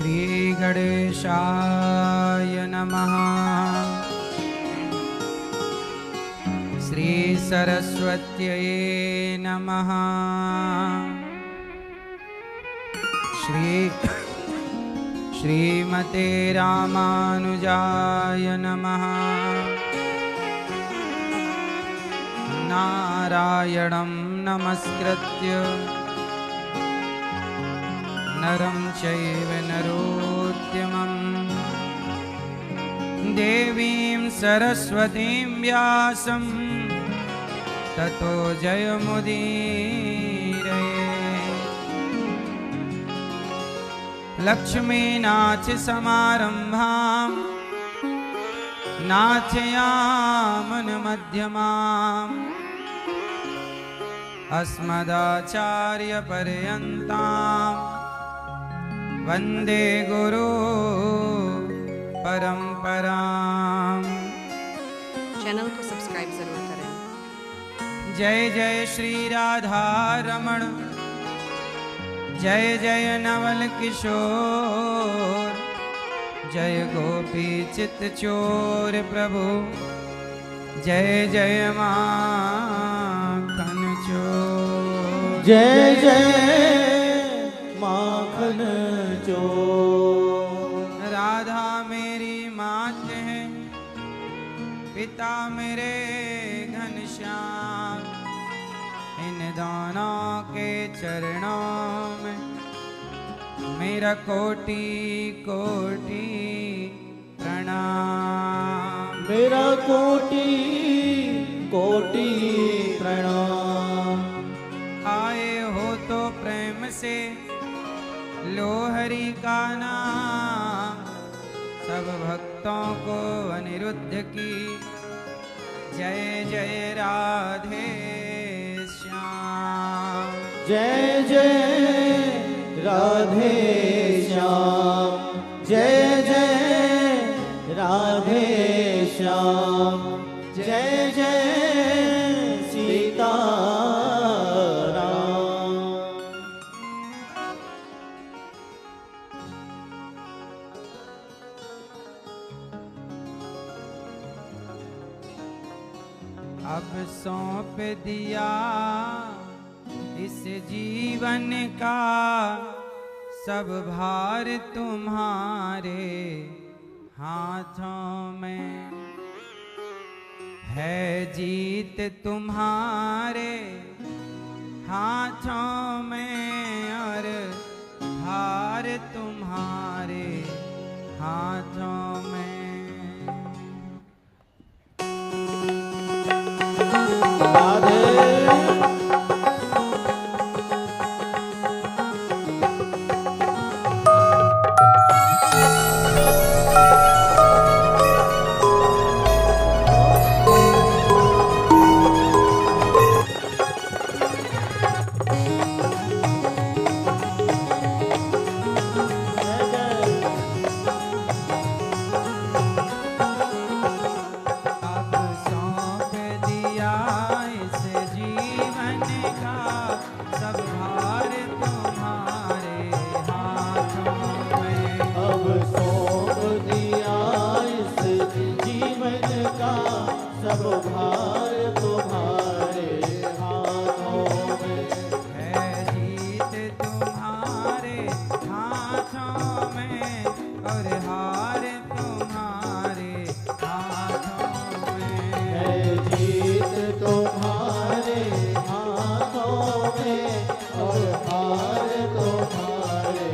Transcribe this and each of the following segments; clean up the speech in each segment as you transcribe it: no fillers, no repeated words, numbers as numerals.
श्री गणेशाय नमः। श्री सरस्वत्यै नमः। श्रीमते रामानुजाय नमः। नारायणं नमस्कृत्य नरं चैव नरोत्तमं देवीं सरस्वतीं व्यासं ततो जयमुदीरये। लक्ष्मीनाथसमारम्भां नाथयामनमध्यमाम् अस्मदाचार्यपर्यन्तां वन्दे गुरु परंपरां। चैनल को सब्सक्राइब जरूर करें। जय जय श्री राधा रमण, जय जय नवल किशोर, जय गोपी चित चोर प्रभु, जय जय माखन चोर। जय जय माखन चोर। राधा मेरी मात है, पिता मेरे घनश्याम, इन दोनों के चरणों में मेरा कोटि कोटि प्रणाम। मेरा कोटि कोटि प्रणाम। आए हो तो प्रेम से लो हरि का नाम, सब भक्तों को अनिरुद्ध की जय जय राधे श्याम। जय जय राधे श्याम, जय जय राधे श्याम, जय जय सीताराम। अब सौंप दिया इस जीवन का सब भार तुम्हारे हाथों में है। जीत तुम्हारे हाथों में और हार तुम्हारे हाथों में। राधे सब भार तुम्हारे हाथों में है। जीत तुम्हारे हाथों में और हार तुम्हारे हाथों में है। जीत तुम्हारे हाथों में और हार तुम्हारे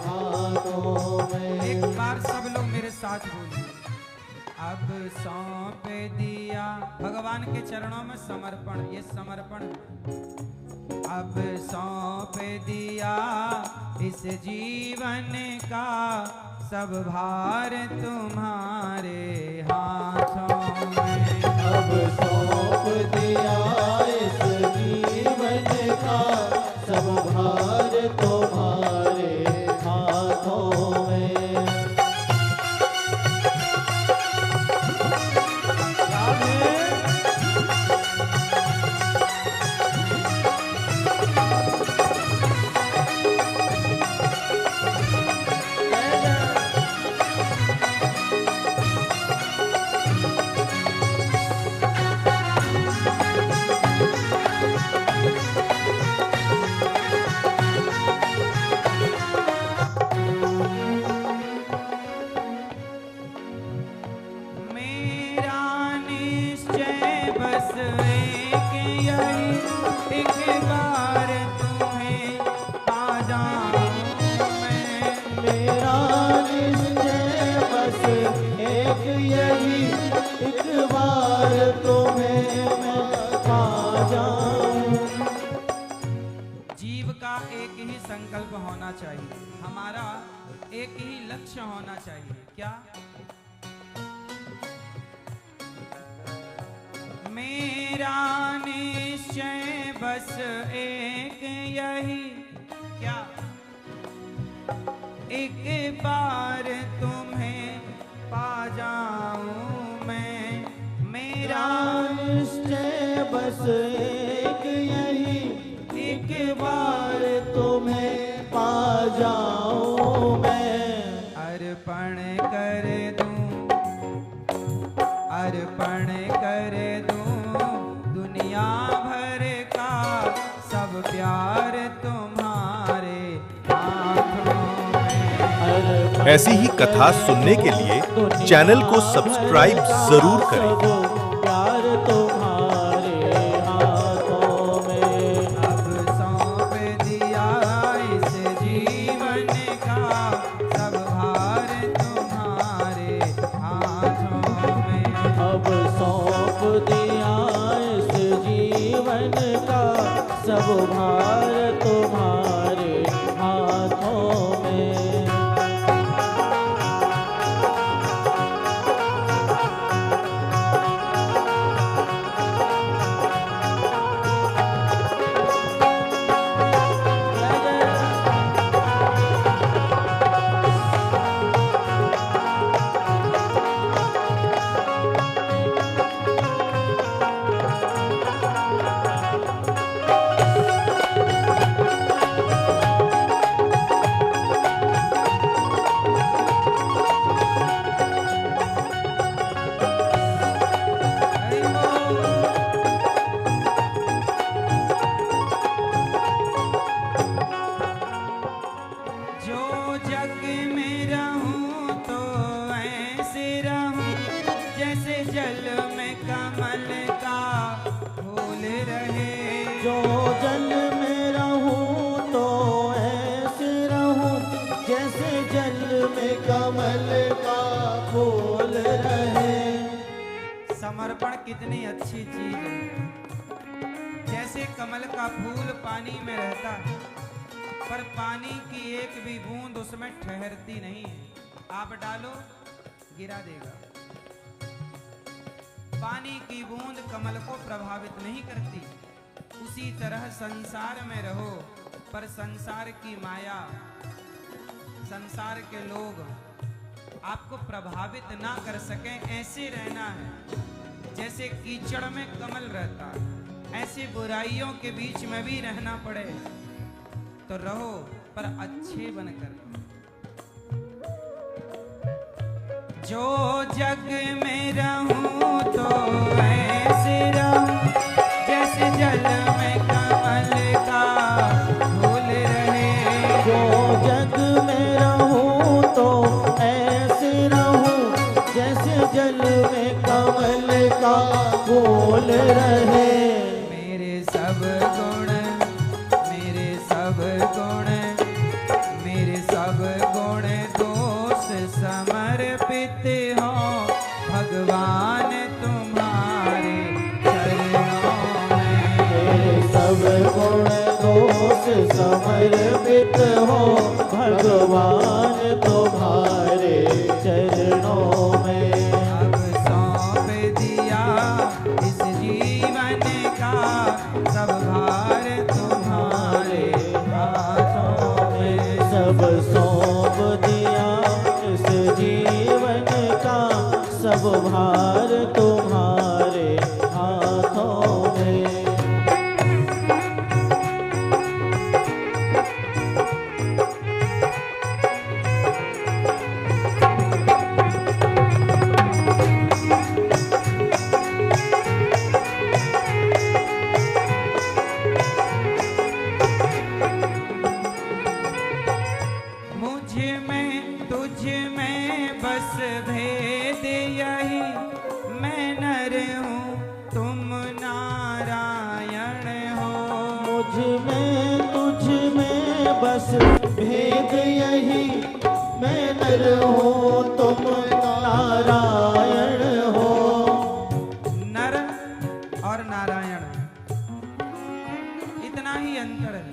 हाथों में। एक बार सब लोग मेरे साथ बोलिए। अब सौंप दिया भगवान के चरणों में समर्पण, ये समर्पण। अब सौंप दिया इस जीवन का सब भार तुम्हारे हाथों में। अब सौंप दिया इस जीवन का सब भार तुम्हारे हाथों में। जय जीव का एक ही संकल्प होना चाहिए, हमारा एक ही लक्ष्य होना चाहिए। क्या? मेरा निश्चय बस एक यही, क्या? एक बार तुम्हें पा जाऊं मैं, मेरा निश्चय बस एक यही, एक बार तुम्हें पा जाऊं मैं। अर्पण कर दूं, अर्पण कर दूं दुनिया भर का सब प्यार तुम्हारे हाथों में। ऐसी ही कथा सुनने के लिए चैनल को सब्सक्राइब जरूर करें। प्यार तुम्हारे हाथों में। अब सौंप दिया इस जीवन का सब भार तुम्हारे हाथों में। अब सौंप दिया इस जीवन का सब भार तुम्हारे हाथों में। जो जग में रहूं तो ऐसे रहूं जैसे जल में कमल का फूल रहे। जो जल में रहूं तो ऐसे रहूं जैसे जल में कमल का फूल रहे। समर्पण कितनी अच्छी चीज है। जैसे कमल का फूल पानी में रहता है, पर पानी की एक भी बूंद उसमें ठहरती नहीं है। आप डालो, गिरा देगा। पानी की बूंद कमल को प्रभावित नहीं करती। उसी तरह संसार में रहो, पर संसार की माया, संसार के लोग आपको प्रभावित ना कर सके, ऐसे रहना है। जैसे कीचड़ में कमल रहता है, ऐसे बुराइयों के बीच में भी रहना पड़े तो रहो, पर अच्छे बनकर। जो जग में रहूं तो ऐसे रहूं जैसे जल में कमल का फूल रहे। जो जग में रहूं तो ऐसे रहूं जैसे जल में कमल का फूल रहे। मेरे सब गुण, मेरे सब गुण, मेरे सब गुण दोष समर्पित हो भगवान तुम्हारे चरणों में। मेरे सब गुण दोष समर्पित हो भगवान तुम्हारे चरणों में। अब सौंप दिया इस जीवन का सब भार तुम्हारे हाथों में। सब सौंप दिया इस जीवन का सब भार तुम्हारे हाथों में। मुझ में तुझ में बस भेद यही, मैं नर हूँ तुम नारायण हो। मुझ में तुझ में बस भेद यही, मैं नर हूँ तुम नारायण हो। नर और नारायण इतना ही अंतर है।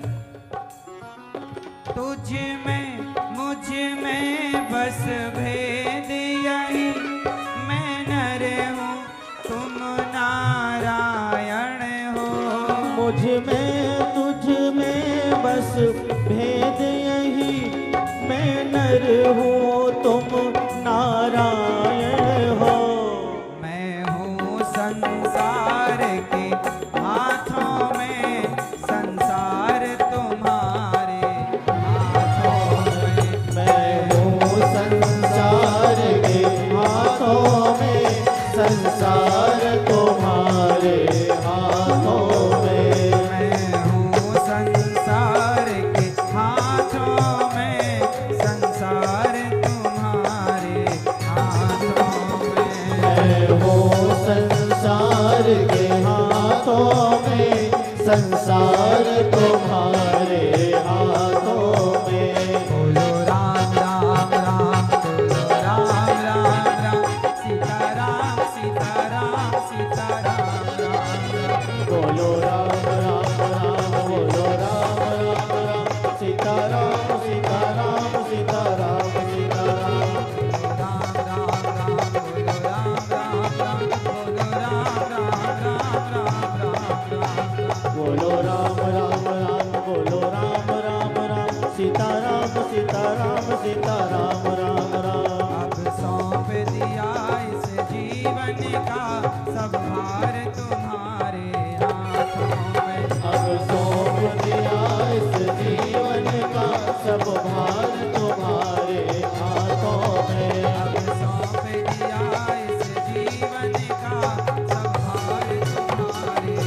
तुझ में मुझ में बस भेद यही, मैं नर हूँ तुम नारायण हो। मुझ में तुझ में बस भेद यही, मैं नर हूँ तुम नारायण हो। मैं हूँ संसार के हाथों में, संसार तुम्हारे हाथों में। मैं हूँ संसार के हाथों में, संसार तुम्हारे हाथों में। मैं हूँ संसार के हाथों में, संसार तुम्हारे हाथों में। मैं हूँ संसार के हाथों में, संसार तुम्हारे हाथों में। बोलो राम राम राम, बोलो राम राम राम, सीताराम सीताराम सीताराम राम राम। बोलो राम राम राम, बोलो राम राम राम, सीताराम सीताराम सीताराम सीताराम। राम राम राम, बोलो राम राम राम, बोलो राम राम राम राम राम राम। बोलो राम राम राम, बोलो राम राम राम, सीताराम सीताराम सीताराम राम राम। अब सौंप दिया इस जीवन का सब भार तुम्हारे हाथों में। अब सौंप दिया इस जीवन का सब भार तुम्हारे हाथों में। अब सौंप दिया इस जीवन का सब भार तुम्हारे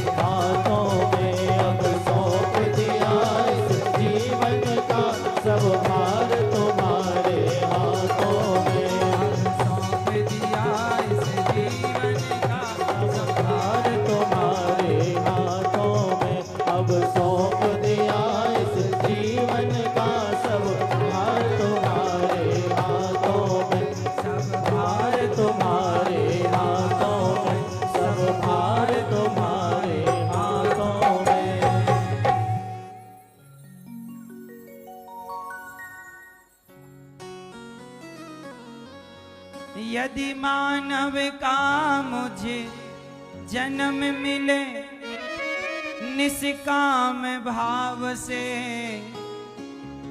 हाथों में। अब सौंप दिया इस जीवन का सब भार तुम्हारे हाथों में। अब सौंप दिया इस जीवन का सब भार तुम्हारे हाथों में। अब सौंप दिया इस जीवन का सब भार तुम्हारे हाथों में। सब भार तुम्हारे हाथों में, सब भार तुम्हारे हाथों में। यदि मानव का मुझे जन्म मिले, निष्काम भाव से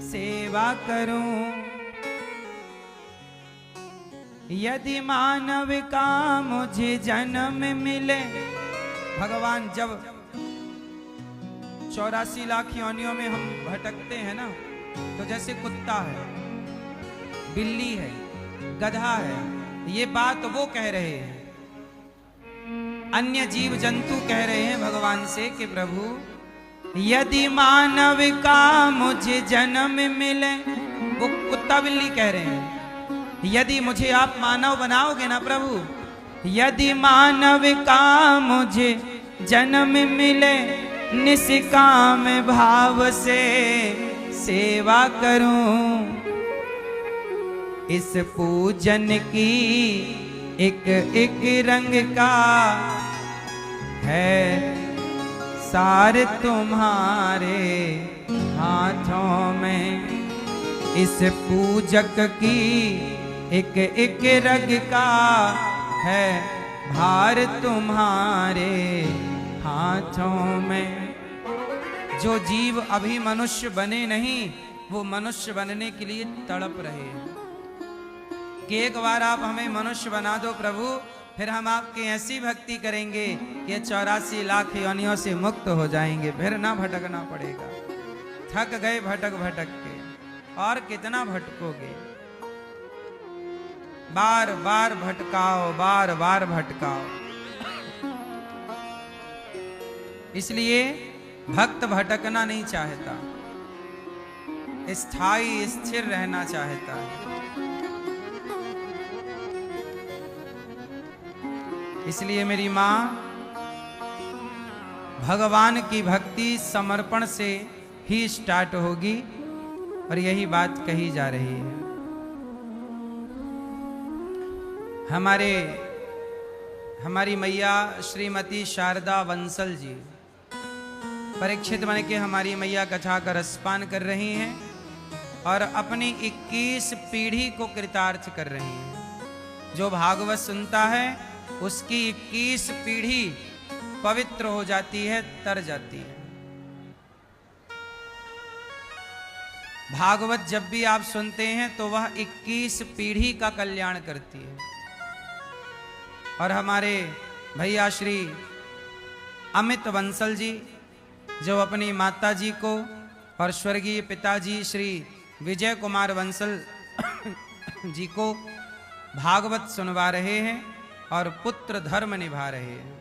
सेवा करूं। यदि मानव का मुझे जन्म मिले, भगवान जब 84 लाख योनियों में हम भटकते हैं ना, तो जैसे कुत्ता है, बिल्ली है, गधा है, ये बात वो कह रहे हैं। अन्य जीव जंतु कह रहे हैं भगवान से कि प्रभु यदि मानव का मुझे जन्म मिले, वो कुत्ता बिल्ली कह रहे हैं, यदि मुझे आप मानव बनाओगे ना प्रभु, यदि मानव का मुझे जन्म मिले, निष्काम भाव से सेवा करूं। इस पूजन की एक एक रंग का है सार तुम्हारे हाथों में। इस पूजक की एक एक रंग का है भार तुम्हारे हाथों में। जो जीव अभी मनुष्य बने नहीं, वो मनुष्य बनने के लिए तड़प रहे हैं कि एक बार आप हमें मनुष्य बना दो प्रभु, फिर हम आपकी ऐसी भक्ति करेंगे कि 84 लाख योनियों से मुक्त हो जाएंगे, फिर ना भटकना पड़ेगा। थक गए भटक भटक के, और कितना भटकोगे। बार बार भटकाओ, बार बार भटकाओ। इसलिए भक्त भटकना नहीं चाहता, स्थायी स्थिर रहना चाहता है। इसलिए मेरी मां, भगवान की भक्ति समर्पण से ही स्टार्ट होगी, और यही बात कही जा रही है। हमारी मैया श्रीमती शारदा बंसल जी परीक्षित मन के हमारी मैया कथा का रसपान कर रही हैं। और अपनी 21 पीढ़ी को कृतार्थ कर रही हैं। जो भागवत सुनता है उसकी 21 पीढ़ी पवित्र हो जाती है, तर जाती है। भागवत जब भी आप सुनते हैं तो वह 21 पीढ़ी का कल्याण करती है। और हमारे भैया श्री अमित बंसल जी, जो अपनी माता जी को और स्वर्गीय पिताजी श्री विजय कुमार बंसल जी को भागवत सुनवा रहे हैं और पुत्र धर्म निभा रहे हैं।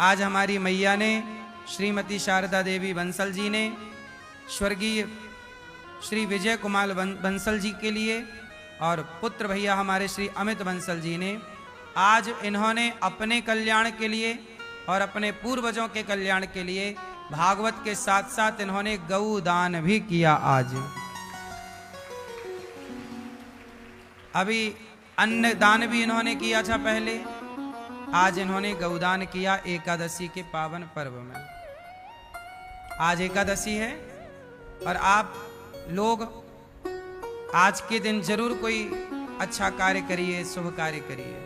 आज हमारी मैया ने, श्रीमती शारदा देवी बंसल जी ने स्वर्गीय श्री विजय कुमार बंसल जी के लिए और पुत्र भैया हमारे श्री अमित बंसल जी ने, आज इन्होंने अपने कल्याण के लिए और अपने पूर्वजों के कल्याण के लिए भागवत के साथ साथ इन्होंने गौ दान भी किया। आज अभी अन्न दान भी इन्होंने किया था पहले, आज इन्होंने गौदान किया एकादशी के पावन पर्व में। आज एकादशी है और आप लोग आज के दिन जरूर कोई अच्छा कार्य करिए, शुभ कार्य करिए।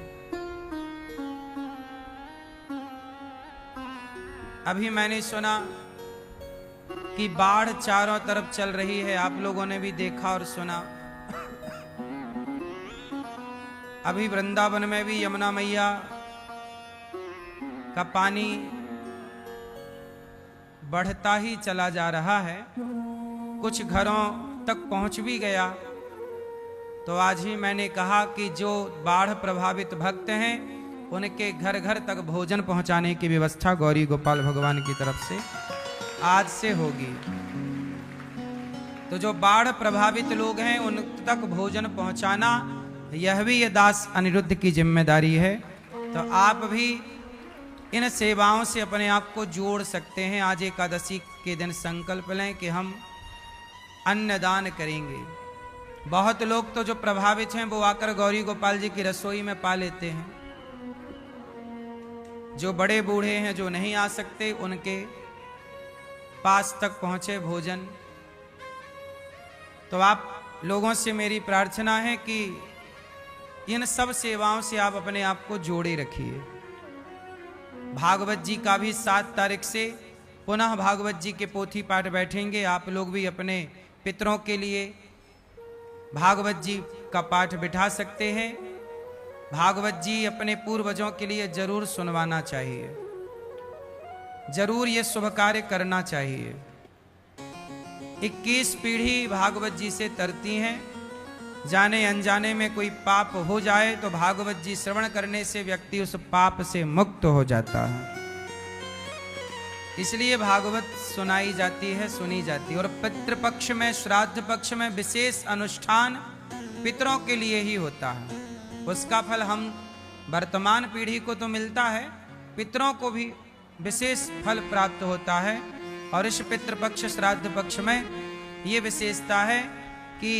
अभी मैंने सुना कि बाढ़ चारों तरफ चल रही है, आप लोगों ने भी देखा और सुना। अभी वृंदावन में भी यमुना मैया का पानी बढ़ता ही चला जा रहा है, कुछ घरों तक पहुंच भी गया। तो आज ही मैंने कहा कि जो बाढ़ प्रभावित भक्त हैं उनके घर घर तक भोजन पहुंचाने की व्यवस्था गौरी गोपाल भगवान की तरफ से आज से होगी। तो जो बाढ़ प्रभावित लोग हैं उन तक भोजन पहुंचाना, यह भी ये दास अनिरुद्ध की जिम्मेदारी है। तो आप भी इन सेवाओं से अपने आप को जोड़ सकते हैं। आज एकादशी के दिन संकल्प लें कि हम अन्नदान करेंगे। बहुत लोग तो जो प्रभावित हैं वो आकर गौरी गोपाल जी की रसोई में पा लेते हैं। जो बड़े बूढ़े हैं, जो नहीं आ सकते, उनके पास तक पहुंचे भोजन। तो आप लोगों से मेरी प्रार्थना है कि इन सब सेवाओं से आप अपने आप को जोड़े रखिए। भागवत जी का भी 7 तारीख से पुनः भागवत जी के पोथी पाठ बैठेंगे। आप लोग भी अपने पितरों के लिए भागवत जी का पाठ बिठा सकते हैं। भागवत जी अपने पूर्वजों के लिए जरूर सुनवाना चाहिए, जरूर ये शुभ कार्य करना चाहिए। 21 पीढ़ी भागवत जी से तरती हैं। जाने अनजाने में कोई पाप हो जाए तो भागवत जी श्रवण करने से व्यक्ति उस पाप से मुक्त हो जाता है। इसलिए भागवत सुनाई जाती है, सुनी जाती है। और पितृपक्ष में, श्राद्ध पक्ष में विशेष अनुष्ठान पितरों के लिए ही होता है। उसका फल हम वर्तमान पीढ़ी को तो मिलता है, पितरों को भी विशेष फल प्राप्त होता है। और इस पितृपक्ष श्राद्ध पक्ष में ये विशेषता है कि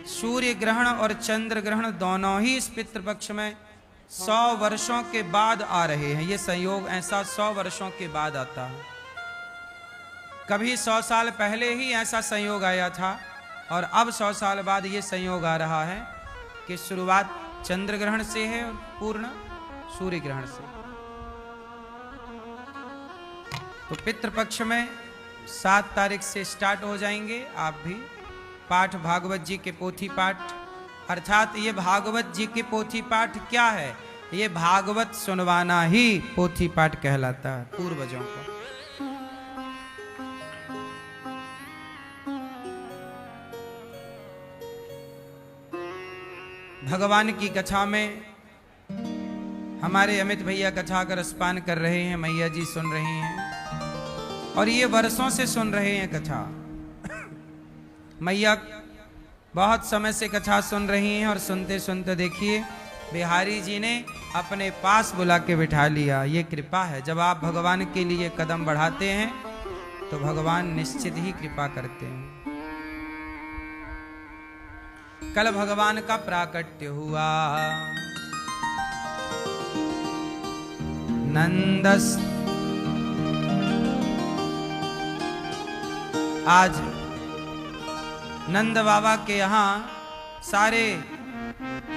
सूर्य ग्रहण और चंद्र ग्रहण दोनों ही इस पितृपक्ष में 100 वर्षों के बाद आ रहे हैं। ये संयोग ऐसा 100 वर्षों के बाद आता है। कभी 100 साल पहले ही ऐसा संयोग आया था और अब 100 साल बाद ये संयोग आ रहा है कि शुरुआत चंद्र ग्रहण से है और पूर्ण सूर्य ग्रहण से। तो पितृपक्ष में 7 तारीख से स्टार्ट हो जाएंगे। आप भी पाठ, भागवत जी के पोथी पाठ, अर्थात ये भागवत जी के पोथी पाठ क्या है? ये भागवत सुनवाना ही पोथी पाठ कहलाता है पूर्वजों को। भगवान की कथा में हमारे अमित भैया कथा का रसपान कर रहे हैं, मैया जी सुन रही हैं और ये वर्षों से सुन रहे हैं कथा। मैया बहुत समय से कथा सुन रही हैं और सुनते सुनते देखिए बिहारी जी ने अपने पास बुला के बिठा लिया। ये कृपा है। जब आप भगवान के लिए कदम बढ़ाते हैं तो भगवान निश्चित ही कृपा करते हैं। कल भगवान का प्राकट्य हुआ। नंदस आज नंद बाबा के यहाँ सारे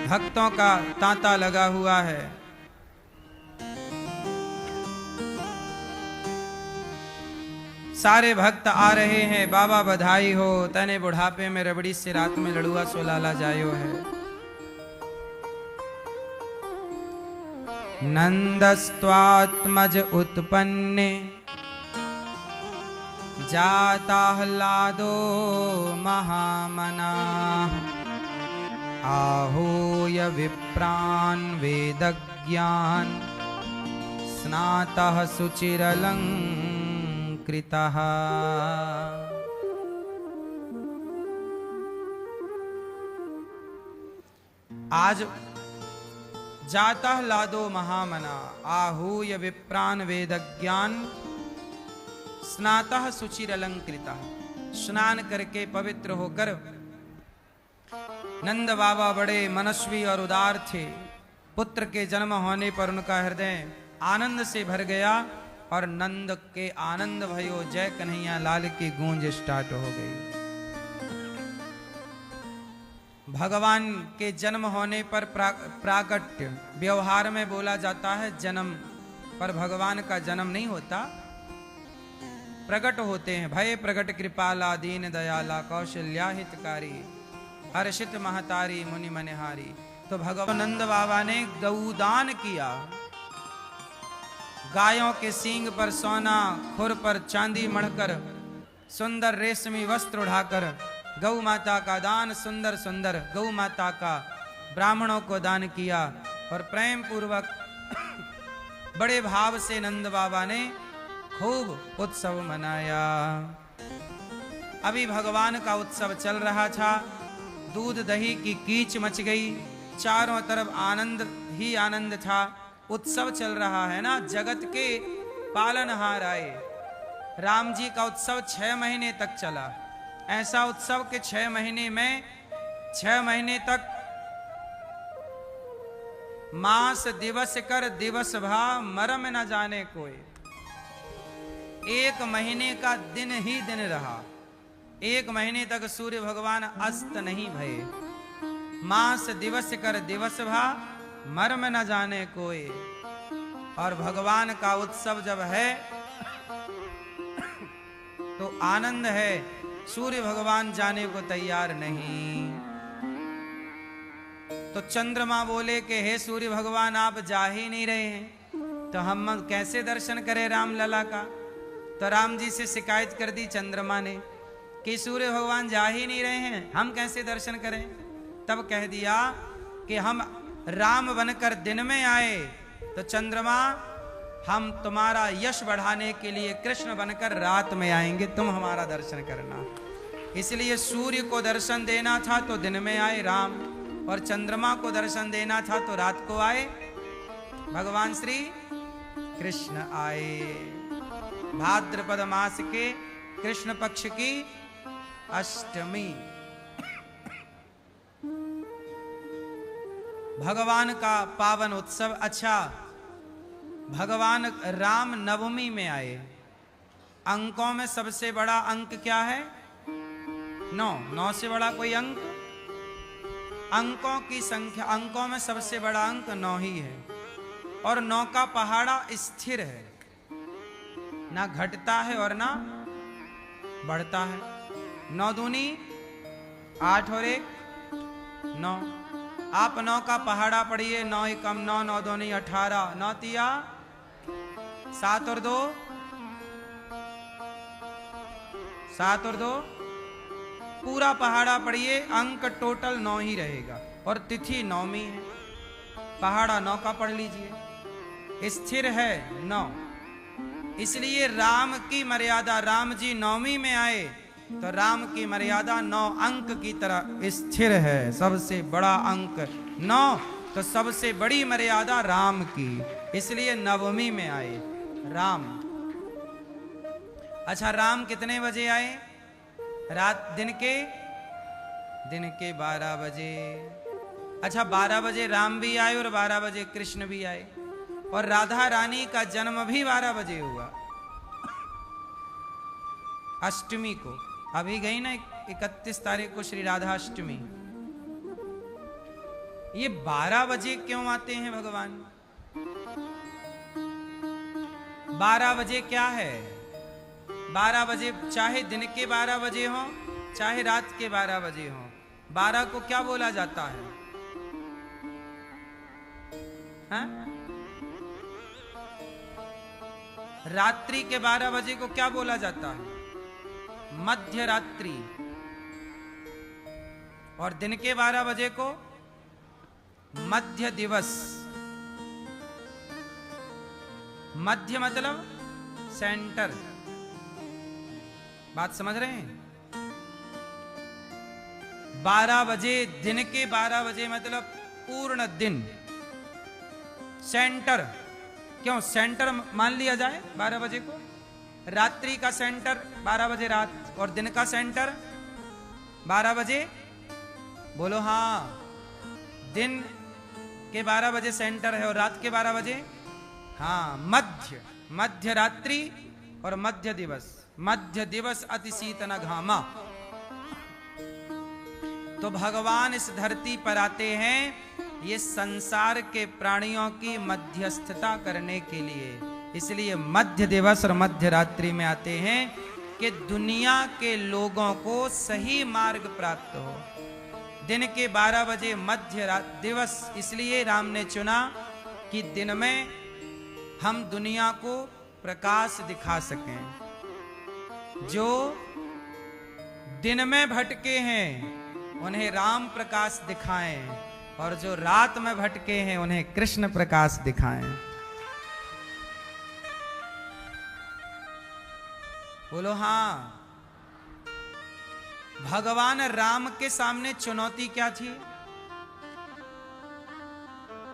भक्तों का तांता लगा हुआ है। सारे भक्त आ रहे हैं, बाबा बधाई हो, तने बुढ़ापे में रबड़ी से रात में लड़ुआ सोलाला जायो है। नंदस्त्वात्मज उत्पन्ने जाताह्लादो महामना आहूय विप्रान् वेदज्ञान स्नातः सुचिरलंकृतः। आज जाताह्लादो महामना आहूय विप्रान् वेदज्ञान स्नातः सुचिरलंकृतः। स्नान करके पवित्र होकर नंद बाबा बड़े मनस्वी और उदार थे। पुत्र के जन्म होने पर उनका हृदय आनंद से भर गया और नंद के आनंद भयो जय कन्हैया लाल की गूंज स्टार्ट हो गई। भगवान के जन्म होने पर प्राकट्य व्यवहार में बोला जाता है जन्म, पर भगवान का जन्म नहीं होता, प्रकट होते हैं। भय प्रकट कृपाला दीन दयाला कौशल्या हितकारी हर्षित महतारी मुनि मनहारी। तो भगवान नंद बाबा ने गौदान किया। गायों के सींग पर सोना, खुर पर चांदी मढ़कर, सुंदर रेशमी वस्त्र उड़ाकर गौ माता का दान, सुंदर सुंदर गौ माता का ब्राह्मणों को दान किया। और प्रेम पूर्वक बड़े भाव से नंद बाबा ने खूब उत्सव मनाया। अभी भगवान का उत्सव चल रहा था। दूध दही की कीच मच गई, चारों तरफ आनंद ही आनंद था। उत्सव चल रहा है ना, जगत के पालनहार आए। राम जी का उत्सव 6 महीने तक चला। ऐसा उत्सव के 6 महीने में 6 महीने तक मास दिवस कर दिवस भा मरम न जाने कोई। 1 महीने का दिन ही दिन रहा। 1 महीने तक सूर्य भगवान अस्त नहीं भये। मास दिवस कर दिवस भा मर्म न जाने कोई। और भगवान का उत्सव जब है तो आनंद है। सूर्य भगवान जाने को तैयार नहीं। तो चंद्रमा बोले कि हे सूर्य भगवान आप जा ही नहीं रहे हैं, तो हम कैसे दर्शन करें राम लला का। तो राम जी से शिकायत कर दी चंद्रमा ने कि सूर्य भगवान जा ही नहीं रहे हैं, हम कैसे दर्शन करें। तब कह दिया कि हम राम बनकर दिन में आए, तो चंद्रमा हम तुम्हारा यश बढ़ाने के लिए कृष्ण बनकर रात में आएंगे, तुम हमारा दर्शन करना। इसलिए सूर्य को दर्शन देना था तो दिन में आए राम, और चंद्रमा को दर्शन देना था तो रात को आए भगवान श्री कृष्ण आए। भाद्रपद मास के कृष्ण पक्ष की अष्टमी भगवान का पावन उत्सव। अच्छा, भगवान राम नवमी में आए। अंकों में सबसे बड़ा अंक क्या है? 9 से बड़ा कोई अंक? अंकों की संख्या, अंकों में सबसे बड़ा अंक 9 ही है। और 9 का पहाड़ा स्थिर है, ना घटता है और ना बढ़ता है। 9 दूनी 8 और 1 9। आप 9 का पहाड़ा पढ़िए। 9 एकम 9, 9 दूनी 18, 9 तिया 7 और 2 7 और 2 पूरा पहाड़ा पढ़िए। अंक टोटल 9 ही रहेगा। और तिथि 9वीं है। पहाड़ा 9 का पढ़ लीजिए। स्थिर है 9। इसलिए राम की मर्यादा, राम जी 9वीं में आए तो राम की मर्यादा 9 अंक की तरह स्थिर है। सबसे बड़ा अंक 9, तो सबसे बड़ी मर्यादा राम की, इसलिए नवमी में आए राम। अच्छा, राम कितने बजे आए? रात दिन के 12 बजे। अच्छा, 12 बजे राम भी आए और 12 बजे कृष्ण भी आए। और राधा रानी का जन्म भी 12 बजे हुआ, अष्टमी को। अभी गई ना 31 तारीख को श्री राधाष्टमी। ये 12 बजे क्यों आते हैं भगवान? 12 बजे क्या है? 12 बजे चाहे दिन के 12 बजे हो चाहे रात के 12 बजे हो, 12 को क्या बोला जाता है? हाँ? रात्रि के 12 बजे को क्या बोला जाता है? मध्य रात्रि। और दिन के 12 बजे को मध्य दिवस। मध्य मतलब सेंटर। बात समझ रहे हैं? 12 बजे, दिन के 12 बजे मतलब पूर्ण दिन। सेंटर, क्यों सेंटर मान लिया जाए 12 बजे को? रात्रि का सेंटर 12 बजे रात, और दिन का सेंटर 12 बजे। बोलो हाँ, दिन के 12 बजे सेंटर है और रात के 12 बजे हाँ मध्य, मध्य रात्रि और मध्य दिवस। मध्य दिवस अति शीतन घामा। तो भगवान इस धरती पर आते हैं ये संसार के प्राणियों की मध्यस्थता करने के लिए। इसलिए मध्य दिवस और मध्य रात्रि में आते हैं कि दुनिया के लोगों को सही मार्ग प्राप्त हो। दिन के 12 बजे मध्य दिवस इसलिए राम ने चुना कि दिन में हम दुनिया को प्रकाश दिखा सकें। जो दिन में भटके हैं उन्हें राम प्रकाश दिखाएं, और जो रात में भटके हैं उन्हें कृष्ण प्रकाश दिखाएं। बोलो हाँ। भगवान राम के सामने चुनौती क्या थी?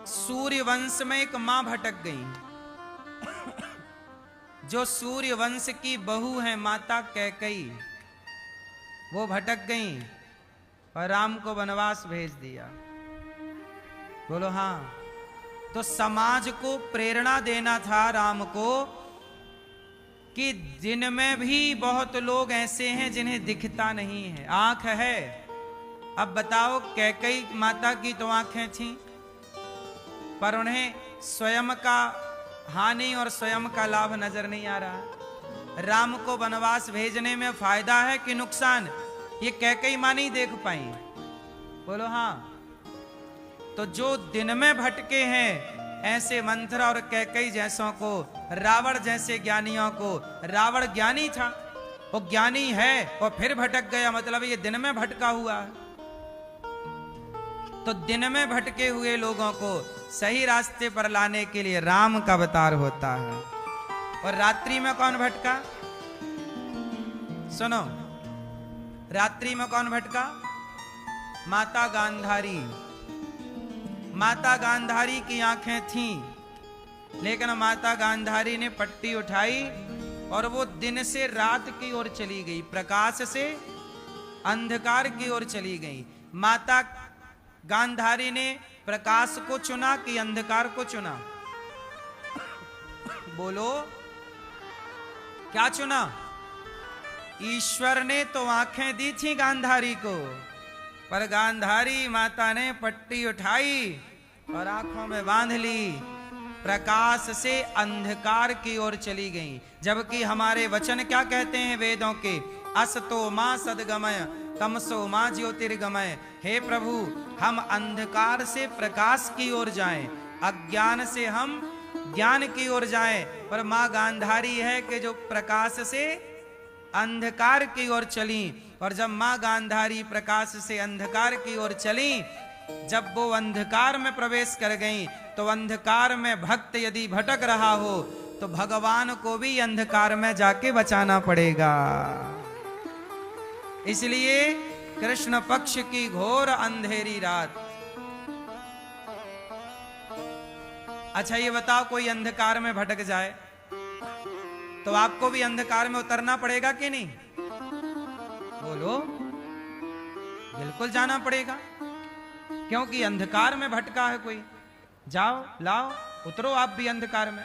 सूर्य वंश में एक मां भटक गई। जो सूर्य वंश की बहू है माता कैकई, वो भटक गई और राम को वनवास भेज दिया। बोलो हाँ। तो समाज को प्रेरणा देना था राम को कि दिन में भी बहुत लोग ऐसे हैं जिन्हें दिखता नहीं है। आंख है, अब बताओ कैकई माता की तो आंखें थीं, पर उन्हें स्वयं का हानि और स्वयं का लाभ नजर नहीं आ रहा। राम को वनवास भेजने में फायदा है कि नुकसान, ये कैकई मां नहीं देख पाई। बोलो हाँ। तो जो दिन में भटके हैं ऐसे मंथरा और कैकई जैसों को, रावण जैसे ज्ञानियों को, रावण ज्ञानी था, वो ज्ञानी है और फिर भटक गया, मतलब ये दिन में भटका हुआ है। तो दिन में भटके हुए लोगों को सही रास्ते पर लाने के लिए राम का अवतार होता है। और रात्रि में कौन भटका? सुनो, रात्रि में कौन भटका? माता गांधारी। माता गांधारी की आंखें थीं, लेकिन माता गांधारी ने पट्टी उठाई और वो दिन से रात की ओर चली गई, प्रकाश से अंधकार की ओर चली गई। माता गांधारी ने प्रकाश को चुना कि अंधकार को चुना? बोलो, क्या चुना? ईश्वर ने तो आंखें दी थी गांधारी को, पर गांधारी माता ने पट्टी उठाई और आंखों में बांध ली, प्रकाश से अंधकार की ओर चली गई। जबकि हमारे वचन क्या कहते हैं वेदों के? असतो मां सद्गमय तमसो मां ज्योतिर्गमय। हे प्रभु, हम अंधकार से प्रकाश की ओर जाएं, अज्ञान से हम ज्ञान की ओर जाएं। पर मां गांधारी है कि जो प्रकाश से अंधकार की ओर चली। और जब मां गांधारी प्रकाश से अंधकार की ओर चली, जब वो अंधकार में प्रवेश कर गई, तो अंधकार में भक्त यदि भटक रहा हो तो भगवान को भी अंधकार में जाके बचाना पड़ेगा। इसलिए कृष्ण पक्ष की घोर अंधेरी रात। अच्छा ये बताओ, कोई अंधकार में भटक जाए तो आपको भी अंधकार में उतरना पड़ेगा कि नहीं? बोलो, बिल्कुल जाना पड़ेगा, क्योंकि अंधकार में भटका है कोई। जाओ, लाओ, उतरो आप भी अंधकार में।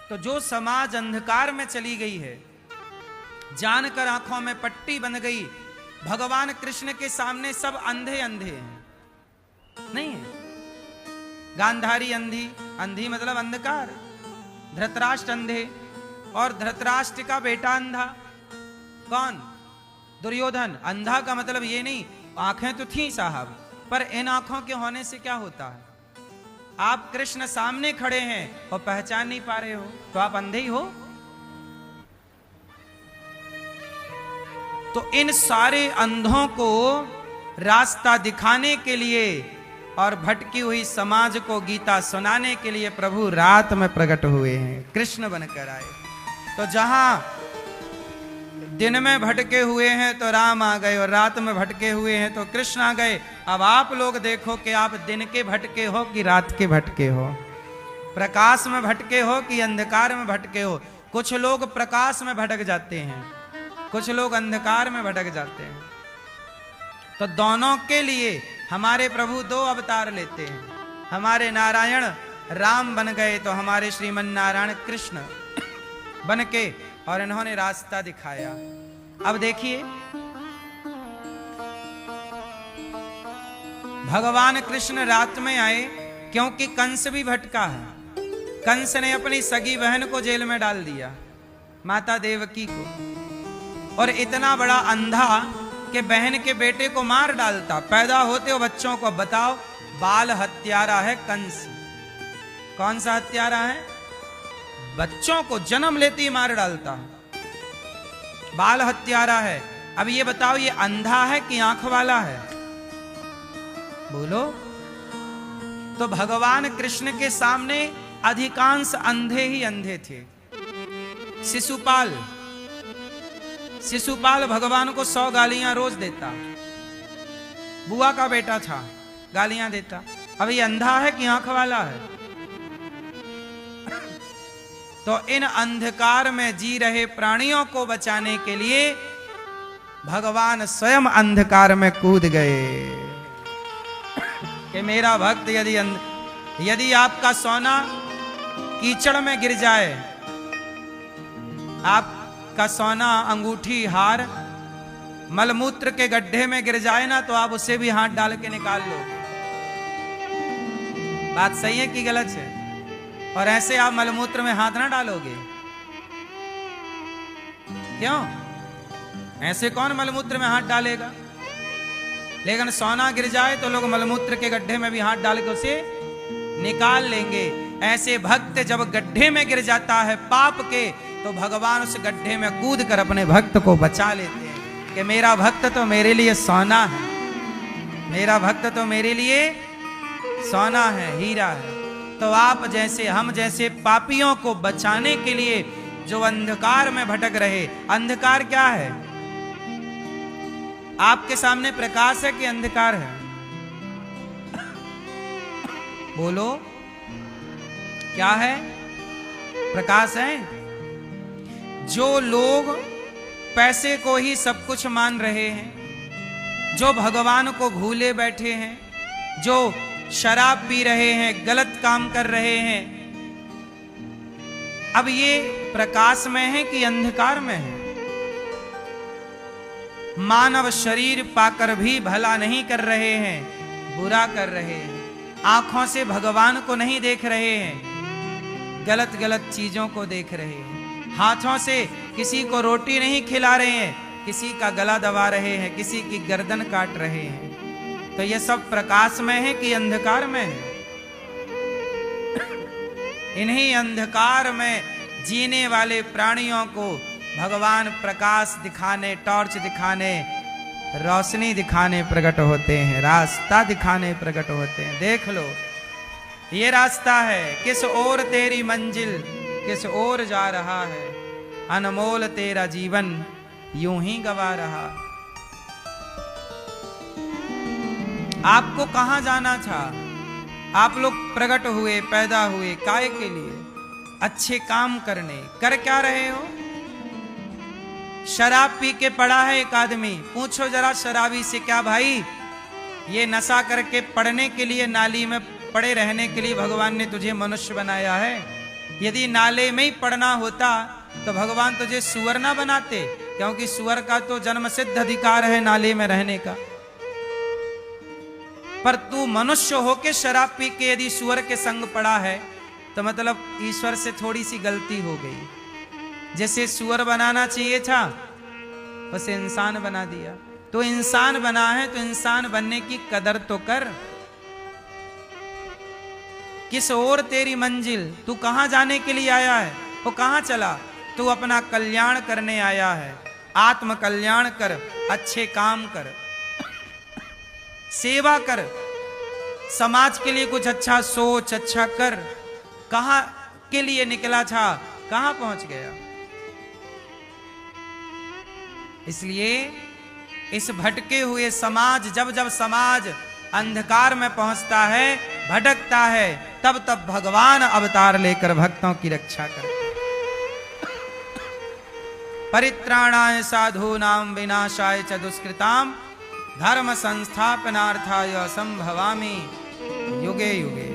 तो जो समाज अंधकार में चली गई है, जानकर आंखों में पट्टी बन गई। भगवान कृष्ण के सामने सब अंधे अंधे हैं, नहीं है? गांधारी अंधी, अंधी मतलब अंधकार, धृतराष्ट्र अंधे, और धृतराष्ट्र का बेटा अंधा कौन? दुर्योधन। अंधा का मतलब ये नहीं, आंखें तो थी साहब, पर इन आंखों के होने से क्या होता है? आप कृष्ण सामने खड़े हैं और पहचान नहीं पा रहे हो, तो आप अंधे ही हो। तो इन सारे अंधों को रास्ता दिखाने के लिए और भटकी हुई समाज को गीता सुनाने के लिए प्रभु रात में प्रकट हुए हैं, कृष्ण बनकर आए। तो जहां दिन में भटके हुए हैं तो राम आ गए, और रात में भटके हुए हैं तो कृष्ण आ गए। अब आप लोग देखो कि आप दिन के भटके हो कि रात के भटके हो, प्रकाश में भटके हो कि अंधकार में भटके हो। कुछ लोग प्रकाश में भटक जाते हैं, कुछ लोग अंधकार में भटक जाते हैं। तो दोनों के लिए हमारे प्रभु दो अवतार लेते हैं। हमारे नारायण राम बन गए तो हमारे श्रीमन नारायण कृष्ण बन के, और इन्होंने रास्ता दिखाया। अब देखिए, भगवान कृष्ण रात में आए क्योंकि कंस भी भटका है। कंस ने अपनी सगी बहन को जेल में डाल दिया, माता देवकी को, और इतना बड़ा अंधा कि बहन के बेटे को मार डालता, पैदा होते हो बच्चों को। बताओ, बाल हत्यारा है कंस। कौन सा हत्यारा है? बच्चों को जन्म लेते ही मार डालता, बाल हत्यारा है। अब ये बताओ, ये अंधा है कि आंख वाला है? बोलो। तो भगवान कृष्ण के सामने अधिकांश अंधे ही अंधे थे। शिशुपाल, शिशुपाल भगवान को 100 गालियां रोज देता, बुआ का बेटा था, गालियां देता। अब ये अंधा है कि आंख वाला है? तो इन अंधकार में जी रहे प्राणियों को बचाने के लिए भगवान स्वयं अंधकार में कूद गए कि मेरा भक्त यदि आपका सोना कीचड़ में गिर जाए, आपका सोना अंगूठी हार मलमूत्र के गड्ढे में गिर जाए ना, तो आप उसे भी हाथ डाल के निकाल लोगे। बात सही है कि गलत है? और ऐसे आप मलमूत्र में हाथ ना डालोगे, क्यों? ऐसे कौन मलमूत्र में हाथ डालेगा? लेकिन सोना गिर जाए तो लोग मलमूत्र के गड्ढे में भी हाथ डाल के उसे निकाल लेंगे। ऐसे भक्त जब गड्ढे में गिर जाता है पाप के, तो भगवान उस गड्ढे में कूद कर अपने भक्त को बचा लेते हैं कि मेरा भक्त तो मेरे लिए सोना है, मेरा भक्त तो मेरे लिए सोना है, हीरा है। तो आप जैसे, हम जैसे पापियों को बचाने के लिए जो अंधकार में भटक रहे, अंधकार क्या है? आपके सामने प्रकाश है कि अंधकार है? बोलो, क्या है? प्रकाश है। जो लोग पैसे को ही सब कुछ मान रहे हैं, जो भगवान को भूले बैठे हैं, जो शराब पी रहे हैं, गलत काम कर रहे हैं, अब ये प्रकाश में है कि अंधकार में है? मानव शरीर पाकर भी भला नहीं कर रहे हैं, बुरा कर रहे हैं। आंखों से भगवान को नहीं देख रहे हैं, गलत गलत चीजों को देख रहे हैं। हाथों से किसी को रोटी नहीं खिला रहे हैं, किसी का गला दबा रहे हैं, किसी की गर्दन काट रहे हैं। तो ये सब प्रकाश में है कि अंधकार में है? इन्हीं अंधकार में जीने वाले प्राणियों को भगवान प्रकाश दिखाने, टॉर्च दिखाने, रोशनी दिखाने प्रकट होते हैं, रास्ता दिखाने प्रकट होते हैं। देख लो, ये रास्ता है, किस ओर तेरी मंजिल, किस ओर जा रहा है, अनमोल तेरा जीवन यूं ही गवा रहा। आपको कहां जाना था? आप लोग प्रकट हुए, पैदा हुए काहे के लिए? अच्छे काम करने। कर क्या रहे हो? शराब पी के पड़ा है एक आदमी, पूछो जरा शराबी से, क्या भाई ये नशा करके पड़ने के लिए, नाली में पड़े रहने के लिए भगवान ने तुझे मनुष्य बनाया है? यदि नाले में ही पड़ना होता तो भगवान तुझे सुअर ना बनाते क्योंकि सुअर का तो जन्म सिद्ध अधिकार है नाले में रहने का। पर तू मनुष्य होके शराब पी के यदि सुअर के संग पड़ा है तो मतलब ईश्वर से थोड़ी सी गलती हो गई। जैसे सुअर बनाना चाहिए था उसे इंसान बना दिया। तो इंसान बना है तो इंसान बनने की कदर तो कर। किस ओर तेरी मंजिल, तू कहां जाने के लिए आया है, वो कहां चला? तू अपना कल्याण करने आया है। आत्म कल्याण कर, अच्छे काम कर, सेवा कर, समाज के लिए कुछ अच्छा सोच, अच्छा कर। कहां के लिए निकला था, कहां पहुंच गया? इसलिए इस भटके हुए समाज, जब जब समाज अंधकार में पहुंचता है, भटकता है, तब तब भगवान अवतार लेकर भक्तों की रक्षा करते। परित्राणाय साधूनां विनाशाय च दुष्कृतां धर्म संस्थापनार्थाय संभवामि युगे युगे।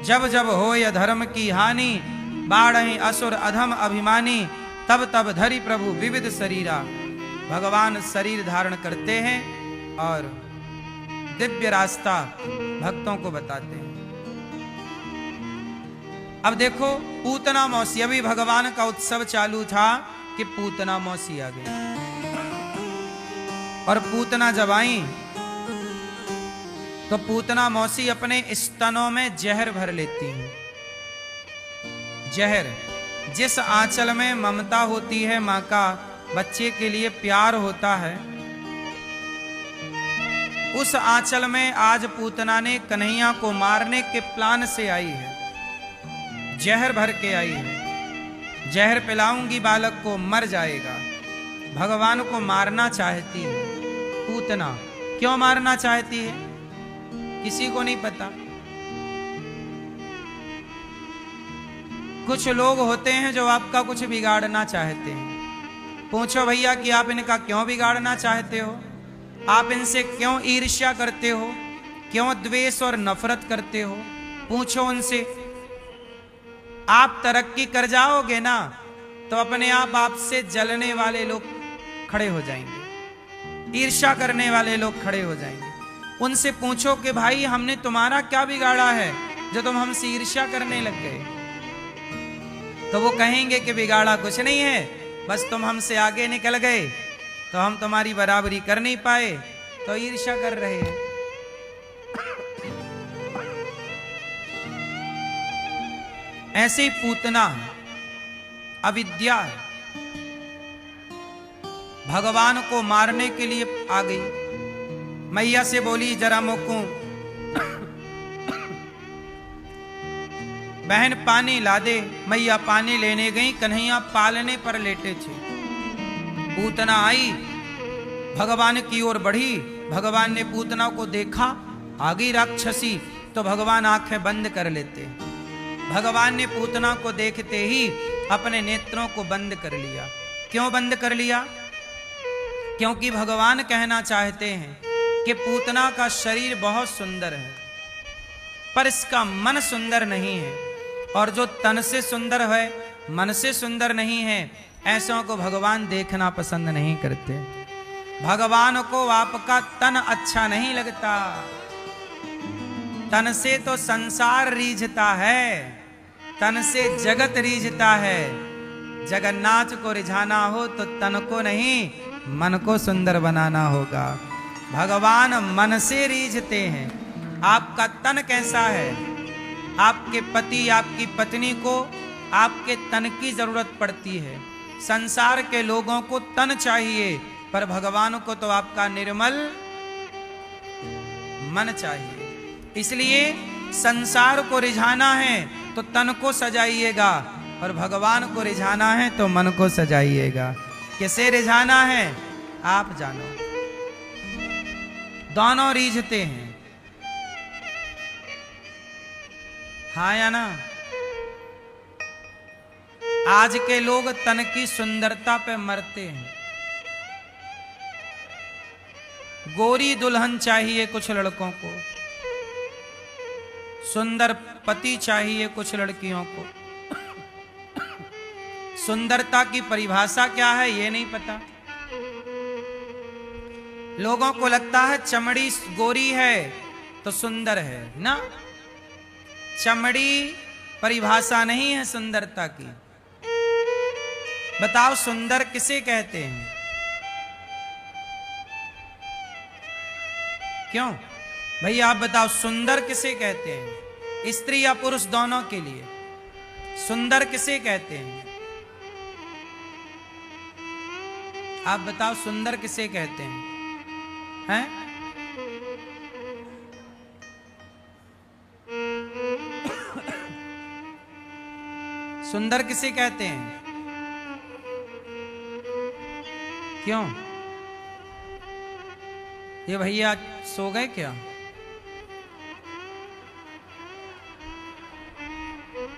जब जब होय धर्म की हानि, बाढ़हि असुर अधम अभिमानी, तब तब धरि प्रभु विविध शरीरा। भगवान शरीर धारण करते हैं और दिव्य रास्ता भक्तों को बताते हैं। अब देखो पूतना मौसी, अभी भगवान का उत्सव चालू था कि पूतना मौसी आ गई। और पूतना जब आई तो पूतना मौसी अपने स्तनों में जहर भर लेती है। जहर, जिस आंचल में ममता होती है, मां का बच्चे के लिए प्यार होता है, उस आंचल में आज पूतना ने कन्हैया को मारने के प्लान से आई है। जहर भर के आई है। जहर पिलाऊंगी बालक को, मर जाएगा। भगवान को मारना चाहती है पूतना। क्यों मारना चाहती है किसी को नहीं पता। कुछ लोग होते हैं जो आपका कुछ बिगाड़ना चाहते हैं। पूछो भैया कि आप इनका क्यों बिगाड़ना चाहते हो, आप इनसे क्यों ईर्ष्या करते हो, क्यों द्वेष और नफरत करते हो? पूछो उनसे। आप तरक्की कर जाओगे ना तो अपने आप आपसे जलने वाले लोग खड़े हो जाएंगे, ईर्ष्या करने वाले लोग खड़े हो जाएंगे। उनसे पूछो कि भाई हमने तुम्हारा क्या बिगाड़ा है जो तुम हमसे ईर्ष्या करने लग गए? तो वो कहेंगे कि बिगाड़ा कुछ नहीं है, बस तुम हमसे आगे निकल गए तो हम तुम्हारी बराबरी कर नहीं पाए तो ईर्ष्या कर रहे हैं। ऐसे ही पूतना अविद्या भगवान को मारने के लिए आ गई। मैया से बोली जरा मोकू बहन पानी ला दे। मैया पानी लेने गई, कन्हैया पालने पर लेटे थे। पूतना आई, भगवान की ओर बढ़ी। भगवान ने पूतना को देखा, आ गई राक्षसी, तो भगवान आंखें बंद कर लेते। भगवान ने पूतना को देखते ही अपने नेत्रों को बंद कर लिया। क्यों बंद कर लिया? क्योंकि भगवान कहना चाहते हैं कि पूतना का शरीर बहुत सुंदर है पर इसका मन सुंदर नहीं है, और जो तन से सुंदर है मन से सुंदर नहीं है, ऐसों को भगवान देखना पसंद नहीं करते। भगवान को आपका तन अच्छा नहीं लगता। तन से तो संसार रीझता है, तन से जगत रीझता है। जगन्नाथ को रिझाना हो तो तन को नहीं, मन को सुंदर बनाना होगा। भगवान मन से रीझते हैं। आपका तन कैसा है? आपके पति आपकी पत्नी को आपके तन की जरूरत पड़ती है। संसार के लोगों को तन चाहिए, पर भगवान को तो आपका निर्मल मन चाहिए। इसलिए संसार को रिझाना है तो तन को सजाइएगा, और भगवान को रिझाना है तो मन को सजाइएगा। किसे रिझाना है आप जानो। दोनों रीझते हैं, हाँ या ना? आज के लोग तन की सुंदरता पे मरते हैं। गोरी दुल्हन चाहिए कुछ लड़कों को, सुंदर पति चाहिए कुछ लड़कियों को। सुंदरता की परिभाषा क्या है ये नहीं पता। लोगों को लगता है चमड़ी गोरी है तो सुंदर है ना। चमड़ी परिभाषा नहीं है सुंदरता की। बताओ सुंदर किसे कहते हैं? क्यों भैया आप बताओ सुंदर किसे कहते हैं? स्त्री या पुरुष दोनों के लिए सुंदर किसे कहते हैं? आप बताओ सुंदर किसे कहते हैं? हैं? सुंदर किसे कहते हैं? क्यों ये भैया सो गए क्या?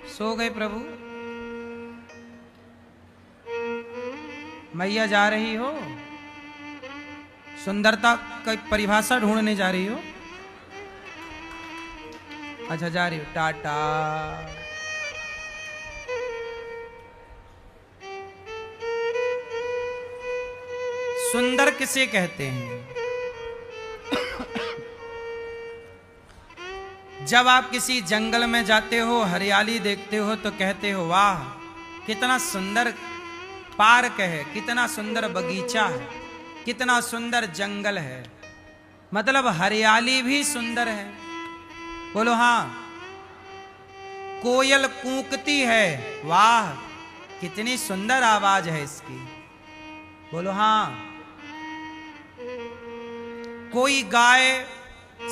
सो गए प्रभु? मैया जा रही हो? सुंदरता की परिभाषा ढूंढने जा रही हो? अच्छा जा रही हो, टाटा। सुंदर किसे कहते हैं? जब आप किसी जंगल में जाते हो, हरियाली देखते हो तो कहते हो वाह कितना सुंदर पार्क है, कितना सुंदर बगीचा है, कितना सुंदर जंगल है। मतलब हरियाली भी सुंदर है। बोलो हाँ। कोयल कूकती है, वाह कितनी सुंदर आवाज है इसकी। बोलो हाँ। कोई गाय